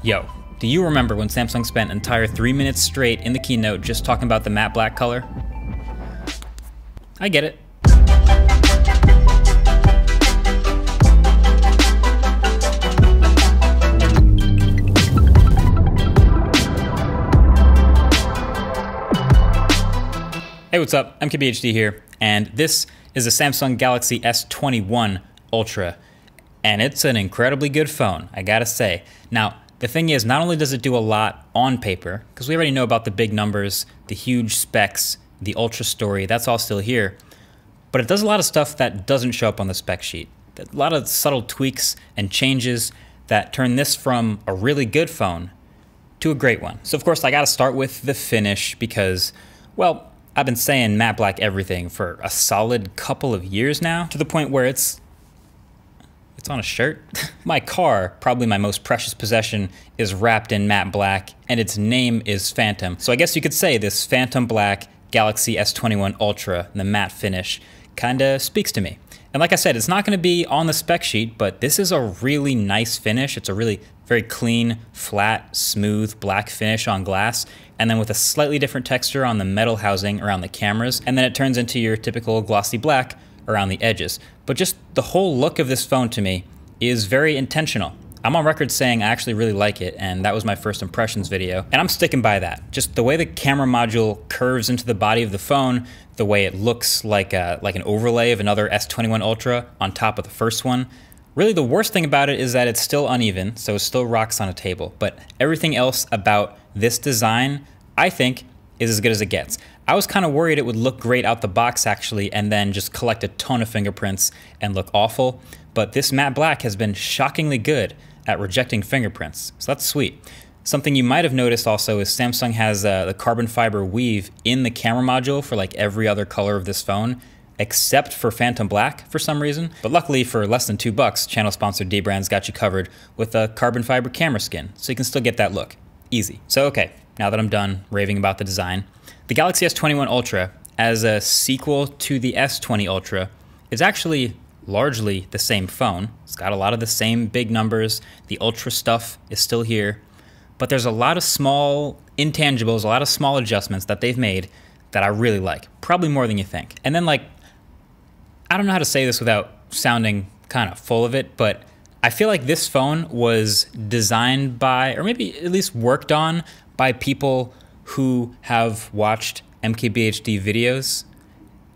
Yo, do you remember when Samsung spent an entire 3 minutes straight in the keynote just talking about the matte black color? I get it. Hey, what's up? MKBHD here, and this is a Samsung Galaxy S21 Ultra, and it's an incredibly good phone, I gotta say. Now, the thing is, not only does it do a lot on paper, because we already know about the big numbers, the huge specs, the Ultra story, that's all still here, but it does a lot of stuff that doesn't show up on the spec sheet. A lot of subtle tweaks and changes that turn this from a really good phone to a great one. So of course, I gotta start with the finish because, well, I've been saying matte black everything for a solid couple of years now, to the point where it's on a shirt. My car, probably my most precious possession, is wrapped in matte black, and its name is Phantom. So I guess you could say this Phantom Black Galaxy S21 Ultra, the matte finish, kinda speaks to me. And like I said, it's not gonna be on the spec sheet, but this is a really nice finish. It's a really very clean, flat, smooth black finish on glass, and then with a slightly different texture on the metal housing around the cameras, and then it turns into your typical glossy black around the edges. But just the whole look of this phone to me is very intentional. I'm on record saying I actually really like it, and that was my first impressions video, and I'm sticking by that. Just the way the camera module curves into the body of the phone, the way it looks like an overlay of another S21 Ultra on top of the first one. Really, the worst thing about it is that it's still uneven, so it still rocks on a table, but everything else about this design, I think, is as good as it gets. I was kind of worried it would look great out the box actually, and then just collect a ton of fingerprints and look awful, but this matte black has been shockingly good at rejecting fingerprints, so that's sweet. Something you might have noticed also is Samsung has the carbon fiber weave in the camera module for like every other color of this phone, except for Phantom Black for some reason. But luckily for less than $2, channel sponsor D-Brands got you covered with a carbon fiber camera skin, so you can still get that look. Easy. So okay, now that I'm done raving about the design, the Galaxy S21 Ultra, as a sequel to the S20 Ultra, is actually largely the same phone. It's got a lot of the same big numbers, the Ultra stuff is still here, but there's a lot of small intangibles, a lot of small adjustments that they've made that I really like, probably more than you think. And then like, I don't know how to say this without sounding kind of full of it, but I feel like this phone was designed by, or maybe at least worked on by people who have watched MKBHD videos.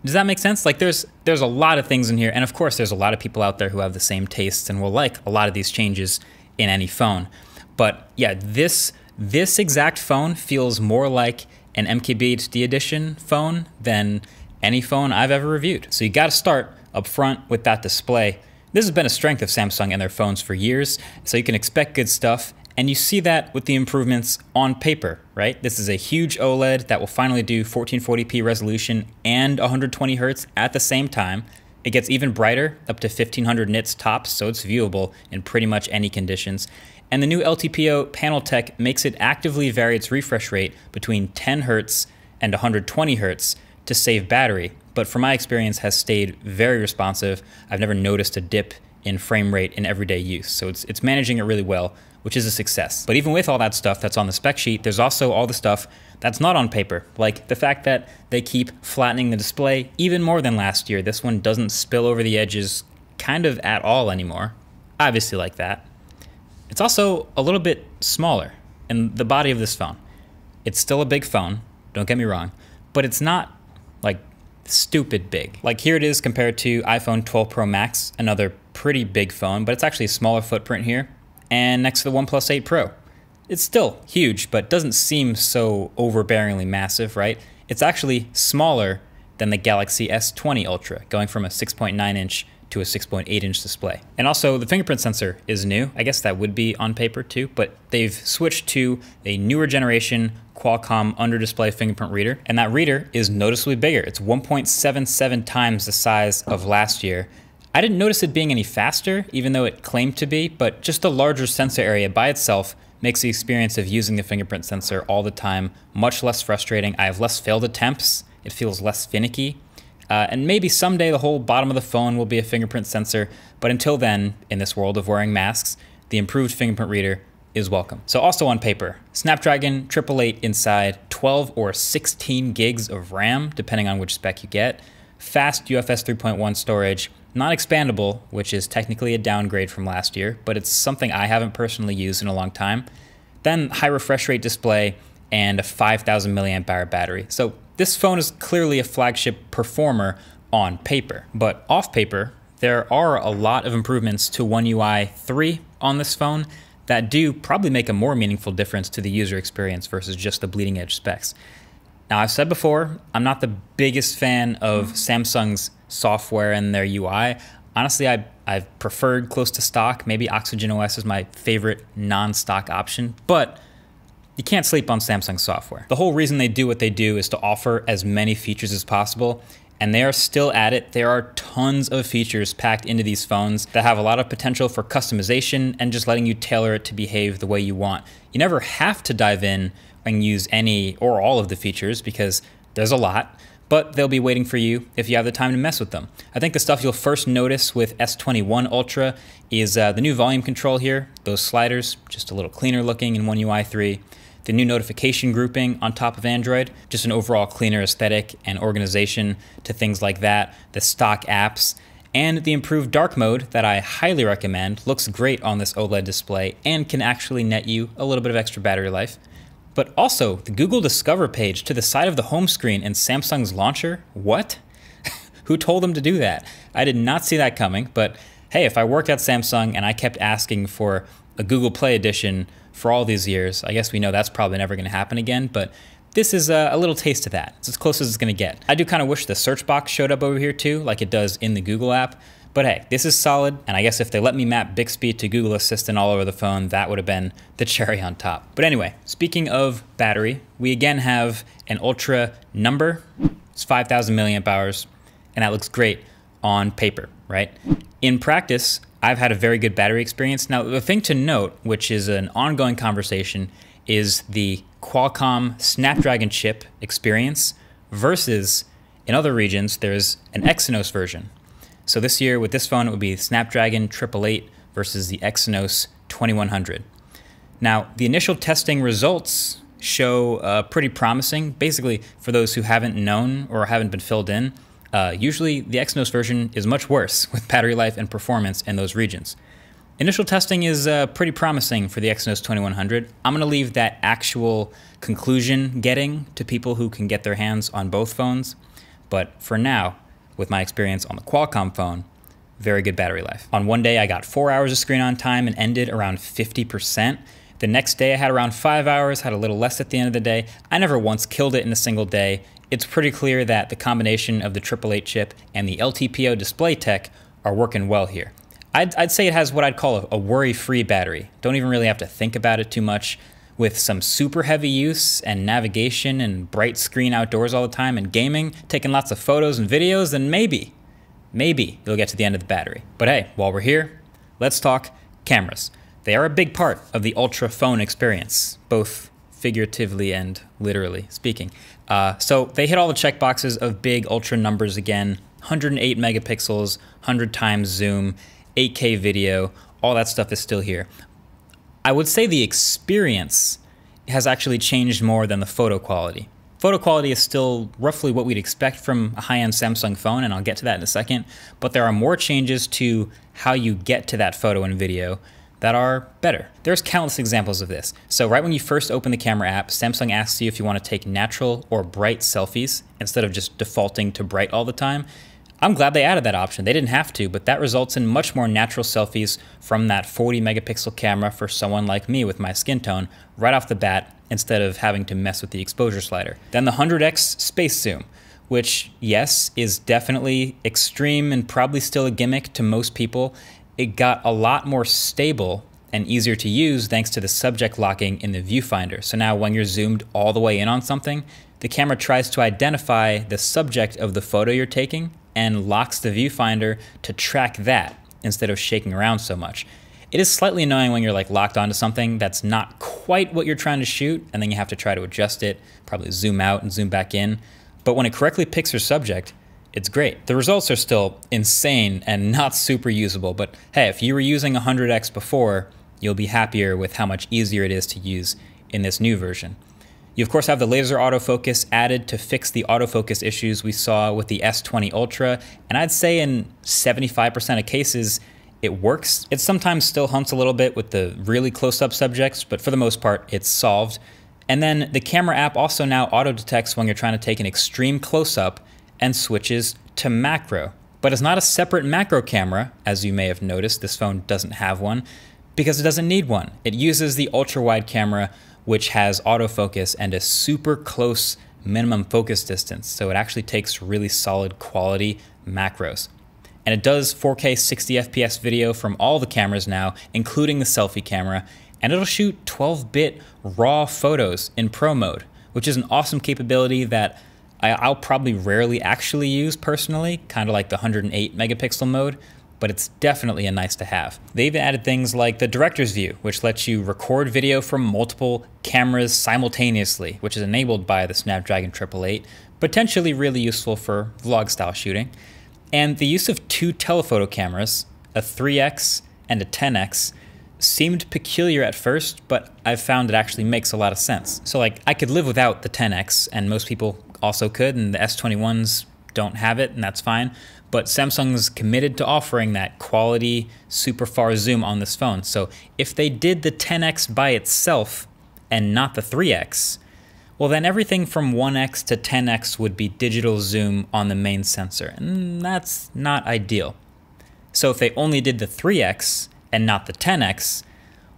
Does that make sense? Like there's a lot of things in here, and of course there's a lot of people out there who have the same tastes and will like a lot of these changes in any phone. But yeah, this exact phone feels more like an MKBHD edition phone than any phone I've ever reviewed. So you gotta start up front with that display. This has been a strength of Samsung and their phones for years, so you can expect good stuff, and you see that with the improvements on paper, right? This is a huge OLED that will finally do 1440p resolution and 120 Hz at the same time. It gets even brighter, up to 1500 nits tops, so it's viewable in pretty much any conditions. And the new LTPO panel tech makes it actively vary its refresh rate between 10 Hz and 120 Hz to save battery, but from my experience has stayed very responsive. I've never noticed a dip in frame rate in everyday use, so it's managing it really well, which is a success. But even with all that stuff that's on the spec sheet, there's also all the stuff that's not on paper, like the fact that they keep flattening the display even more than last year. This one doesn't spill over the edges kind of at all anymore. I obviously like that. It's also a little bit smaller in the body of this phone. It's still a big phone, don't get me wrong, but it's not like stupid big. Like here it is compared to iPhone 12 Pro Max, another pretty big phone, but it's actually a smaller footprint here, and next to the OnePlus 8 Pro. It's still huge, but doesn't seem so overbearingly massive, right? It's actually smaller than the Galaxy S20 Ultra, going from a 6.9-inch to a 6.8-inch display. And also the fingerprint sensor is new. I guess that would be on paper too, but they've switched to a newer generation Qualcomm under-display fingerprint reader, and that reader is noticeably bigger. It's 1.77 times the size of last year. I didn't notice it being any faster, even though it claimed to be, but just the larger sensor area by itself makes the experience of using the fingerprint sensor all the time much less frustrating. I have less failed attempts. It feels less finicky. And maybe someday the whole bottom of the phone will be a fingerprint sensor, but until then, in this world of wearing masks, the improved fingerprint reader is welcome. So also on paper, Snapdragon 888 inside, 12 or 16 gigs of RAM, depending on which spec you get, fast UFS 3.1 storage, not expandable, which is technically a downgrade from last year, but it's something I haven't personally used in a long time. Then high refresh rate display and a 5,000 milliamp hour battery. So this phone is clearly a flagship performer on paper, but off paper, there are a lot of improvements to One UI 3 on this phone that do probably make a more meaningful difference to the user experience versus just the bleeding edge specs. Now, I've said before, I'm not the biggest fan of Samsung's software and their UI. Honestly, I've preferred close to stock. Maybe Oxygen OS is my favorite non-stock option, but you can't sleep on Samsung software. The whole reason they do what they do is to offer as many features as possible, and they are still at it. There are tons of features packed into these phones that have a lot of potential for customization and just letting you tailor it to behave the way you want. You never have to dive in and use any or all of the features because there's a lot, but they'll be waiting for you if you have the time to mess with them. I think the stuff you'll first notice with S21 Ultra is the new volume control here, those sliders, just a little cleaner looking in One UI 3. The new notification grouping on top of Android, just an overall cleaner aesthetic and organization to things like that, the stock apps, and the improved dark mode that I highly recommend. Looks great on this OLED display and can actually net you a little bit of extra battery life. But also, the Google Discover page to the side of the home screen in Samsung's launcher? What? Who told them to do that? I did not see that coming, but hey, if I worked at Samsung and I kept asking for a Google Play edition for all these years, I guess we know that's probably never going to happen again, but this is a little taste of that. It's as close as it's going to get. I do kind of wish the search box showed up over here too, like it does in the Google app, but hey, this is solid, and I guess if they let me map Bixby to Google Assistant all over the phone, that would have been the cherry on top. But anyway, speaking of battery, we again have an Ultra number. It's 5,000 milliamp hours, and that looks great on paper, right? In practice, I've had a very good battery experience. Now, the thing to note, which is an ongoing conversation, is the Qualcomm Snapdragon chip experience versus, in other regions, there's an Exynos version. So this year with this phone, it would be Snapdragon 888 versus the Exynos 2100. Now, the initial testing results show pretty promising. Basically, for those who haven't known or haven't been filled in, usually the Exynos version is much worse with battery life and performance in those regions. Initial testing is pretty promising for the Exynos 2100. I'm going to leave that actual conclusion getting to people who can get their hands on both phones. But for now, with my experience on the Qualcomm phone, very good battery life. On one day, I got 4 hours of screen on time and ended around 50%. The next day, I had around 5 hours, had a little less at the end of the day. I never once killed it in a single day. It's pretty clear that the combination of the 888 chip and the LTPO display tech are working well here. I'd say it has what I'd call a worry-free battery. Don't even really have to think about it too much. With some super heavy use and navigation and bright screen outdoors all the time and gaming, taking lots of photos and videos, then maybe you'll get to the end of the battery. But hey, while we're here, let's talk cameras. They are a big part of the Ultra phone experience, both figuratively and literally speaking. So they hit all the check boxes of big Ultra numbers again, 108 megapixels, 100 times zoom, 8K video, all that stuff is still here. I would say the experience has actually changed more than the photo quality. Photo quality is still roughly what we'd expect from a high-end Samsung phone, and I'll get to that in a second, but there are more changes to how you get to that photo and video that are better. There's countless examples of this. So right when you first open the camera app, Samsung asks you if you want to take natural or bright selfies instead of just defaulting to bright all the time. I'm glad they added that option. They didn't have to, but that results in much more natural selfies from that 40 megapixel camera for someone like me with my skin tone right off the bat instead of having to mess with the exposure slider. Then the 100x space zoom, which yes, is definitely extreme and probably still a gimmick to most people. It got a lot more stable and easier to use thanks to the subject locking in the viewfinder. So now when you're zoomed all the way in on something, the camera tries to identify the subject of the photo you're taking and locks the viewfinder to track that instead of shaking around so much. It is slightly annoying when you're like locked onto something that's not quite what you're trying to shoot, and then you have to try to adjust it, probably zoom out and zoom back in. But when it correctly picks your subject, it's great. The results are still insane and not super usable, but hey, if you were using 100x before, you'll be happier with how much easier it is to use in this new version. You of course have the laser autofocus added to fix the autofocus issues we saw with the S20 Ultra, and I'd say in 75% of cases it works. It sometimes still humps a little bit with the really close-up subjects, but for the most part it's solved. And then the camera app also now auto-detects when you're trying to take an extreme close-up and switches to macro. But it's not a separate macro camera, as you may have noticed. This phone doesn't have one because it doesn't need one. It uses the ultra-wide camera, which has autofocus and a super close minimum focus distance. So it actually takes really solid quality macros. And it does 4K 60 FPS video from all the cameras now, including the selfie camera, and it'll shoot 12-bit RAW photos in Pro mode, which is an awesome capability that I'll probably rarely actually use personally, kind of like the 108 megapixel mode, but it's definitely a nice to have. They even added things like the director's view, which lets you record video from multiple cameras simultaneously, which is enabled by the Snapdragon 888, potentially really useful for vlog style shooting. And the use of two telephoto cameras, a 3x and a 10x, seemed peculiar at first, but I've found it actually makes a lot of sense. So like, I could live without the 10x, and most people also could, and the S21s don't have it, and that's fine. But Samsung's committed to offering that quality super far zoom on this phone. So if they did the 10x by itself and not the 3x, well then everything from 1x to 10x would be digital zoom on the main sensor, and that's not ideal. So if they only did the 3x and not the 10x,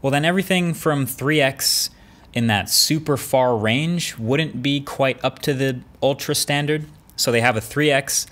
well then everything from 3x in that super far range wouldn't be quite up to the Ultra standard. So they have a 3x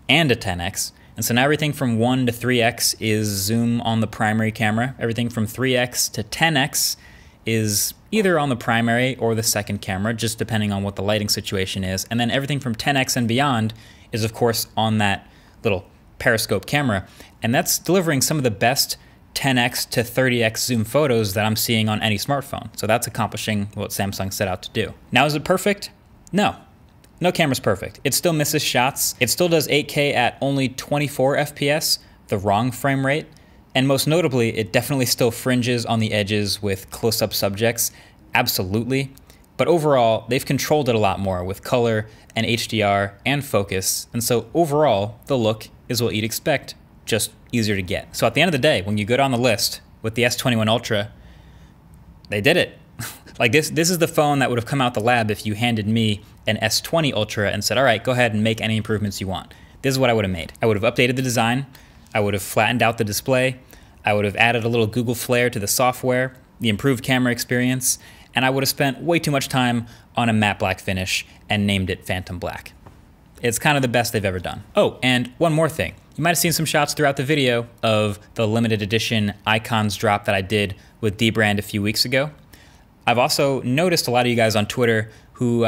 and a 10x, and so now everything from 1 to 3x is zoom on the primary camera. Everything from 3x to 10x is either on the primary or the second camera, just depending on what the lighting situation is. And then everything from 10x and beyond is of course on that little periscope camera, and that's delivering some of the best 10x to 30x zoom photos that I'm seeing on any smartphone. So that's accomplishing what Samsung set out to do. Now, is it perfect? No. No camera's perfect. It still misses shots. It still does 8K at only 24 FPS, the wrong frame rate. And most notably, it definitely still fringes on the edges with close-up subjects, absolutely. But overall, they've controlled it a lot more with color and HDR and focus. And so overall, the look is what you'd expect, just easier to get. So at the end of the day, when you go down the list with the S21 Ultra, they did it. Like this is the phone that would have come out the lab if you handed me an S20 Ultra and said, all right, go ahead and make any improvements you want. This is what I would have made. I would have updated the design. I would have flattened out the display. I would have added a little Google flair to the software, the improved camera experience, and I would have spent way too much time on a matte black finish and named it Phantom Black. It's kind of the best they've ever done. Oh, and one more thing. You might have seen some shots throughout the video of the limited edition icons drop that I did with dbrand a few weeks ago. I've also noticed a lot of you guys on Twitter who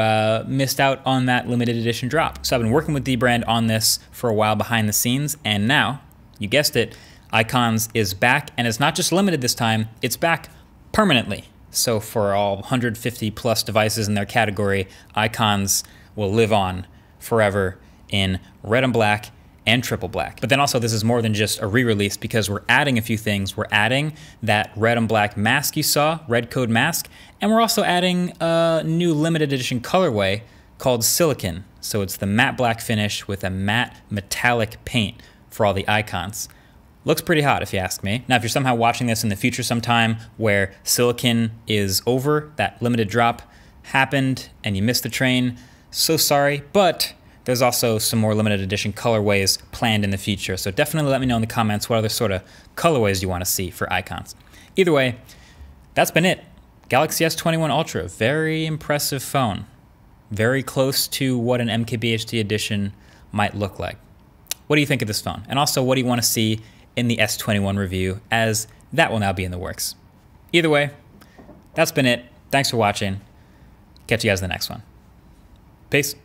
missed out on that limited edition drop. So I've been working with dbrand on this for a while behind the scenes, and now, you guessed it, Icons is back, and it's not just limited this time, it's back permanently. So for all 150 plus devices in their category, Icons will live on forever in red and black and triple black. But then also this is more than just a re-release because we're adding a few things. We're adding that red and black mask you saw, red code mask, and we're also adding a new limited edition colorway called Silicon. So it's the matte black finish with a matte metallic paint for all the icons. Looks pretty hot if you ask me. Now if you're somehow watching this in the future sometime where Silicon is over, that limited drop happened and you missed the train, so sorry, but there's also some more limited edition colorways planned in the future. So definitely let me know in the comments what other sort of colorways you want to see for icons. Either way, that's been it. Galaxy S21 Ultra, very impressive phone. Very close to what an MKBHD edition might look like. What do you think of this phone? And also, what do you want to see in the S21 review, as that will now be in the works? Either way, that's been it. Thanks for watching. Catch you guys in the next one. Peace.